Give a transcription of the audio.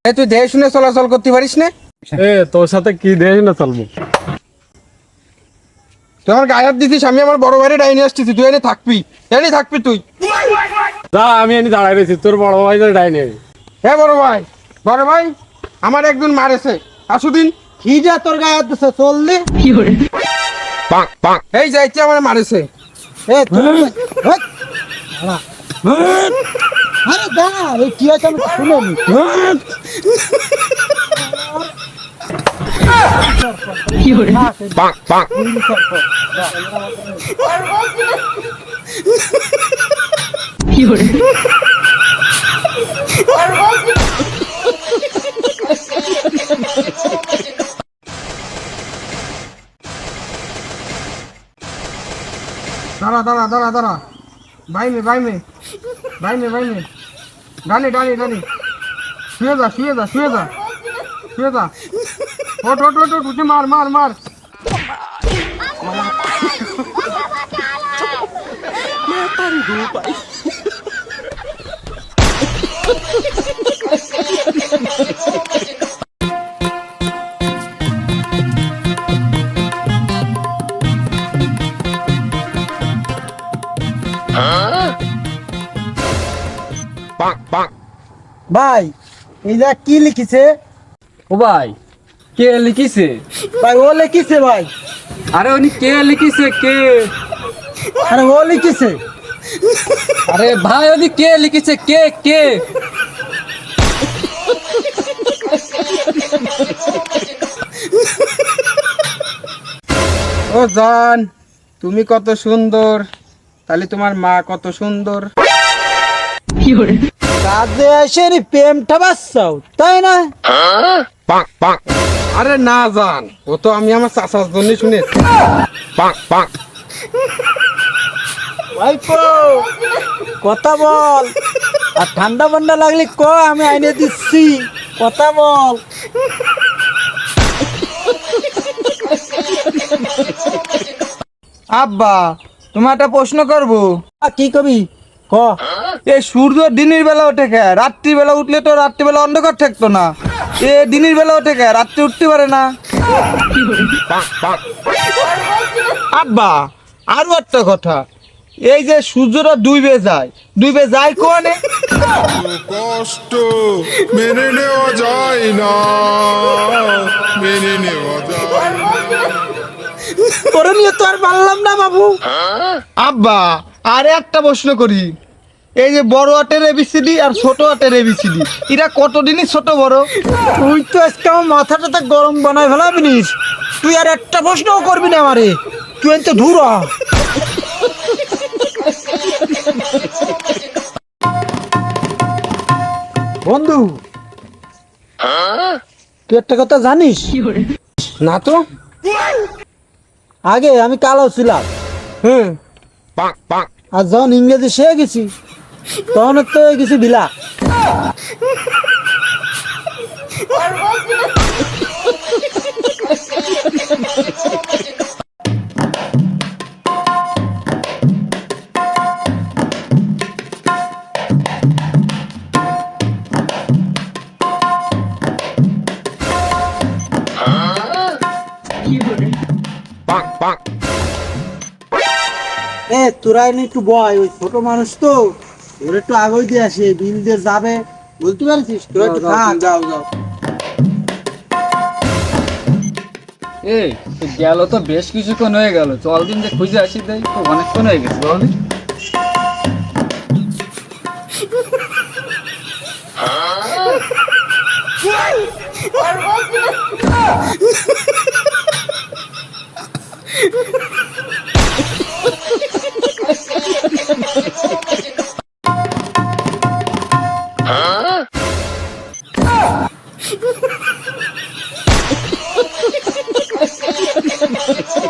তুই দেখে শুনে চলাচল করতে পারিস না? তোর সাথে কি দেখে না চলবো? তুই আমার গায়ে হাত দিছিস, আমি আমার বড় ভাইরে ডাইনি আসতেছি, তুই এনে থাকবি, তুই। যা, আমি এনে দাঁড়াই রয়েছি, তোর বড় ভাই ডাইনি। হ্যাঁ বড় ভাই, আমার একজন মারেছে আসুদিন। কি যা তোর গায়ে হাত দিছে, চল দি। এই যাইছে আমার মারেছে। আরে দাঁড়া, এই কি হয়েছে আমি শুনিনি। দাঁড়া ভাই মে ডানি শুয়ে যা ওঠ উঠে মার ভাই এই যা কি লিখিছে? ও ভাই, কে লিখিছে? ভাই ও লিখিছে ভাই। আরে উনি কে লিখিছে? কে? আরে ও লিখিছে। আরে ভাই, উনি কে লিখিছে? কে কে? ও জান, তুমি কত সুন্দর, তাহলে তোমার মা কত সুন্দর। কাজে এসে নি প্রেমটা বাঁচাও, তাই না? আরে না জান, ও তো আমি আমার চাচার জন্য শুনেছি। ভাই কথা বল, আর ঠান্ডা মান্ডা লাগলে ক, আমি আইনে দিচ্ছি, কথা বল। আব্বা, তোমার একটা প্রশ্ন করবো। কি কবি ক। এই সূর্য দিনের বেলা ওঠে কে, রাত্রির বেলা উঠলে তো রাত্রিবেলা অন্ধকার থাকতো না। এ দিনের বেলা ওঠে কে, রাত্রি উঠতে পারে না। আব্বা, আরো একটা কথা, এই যে সূর্যটা ডুবে যায় কোনে? কষ্ট মেনে নেওয়া যায় না, মেনে নেওয়া যায় না। তোরে নিয়ে তো আর পারলাম না বাবু। আব্বা, আর একটা প্রশ্ন করি, এই যে বড় হাতের এবিসিডি আর ছোট হাতের এবিসিডি, এটা কতদিনই ছোট বড়? তুই তো আজকে আমার মাথাটা গরম বানাই ফেলাবিনিস। তুই আর একটা প্রশ্নও করবি না আমারে, তুই তো ধুর হ। বন্ধু, তুই একটা কথা জানিস? না তো। আগে আমি কালো ছিলাম, হুম। আর যখন ইংরেজি শিখে গেছি তখন তো হয়ে গেছি বিলা। তোরা এনে একটু বয়, ওই ছোট মানুষ তো, ওর একটু আগে দিয়ে আসে, বিল দিয়ে যাবে, বলতে পারছিস? তোরা একটু থাক। যাও। এই গেল তো বেশ কিছুক্ষণ হয়ে গেল, চল দিন যে খুঁজে আসি, দেই তো অনেকক্ষণ হয়ে গেছে। বল Ha ha ha!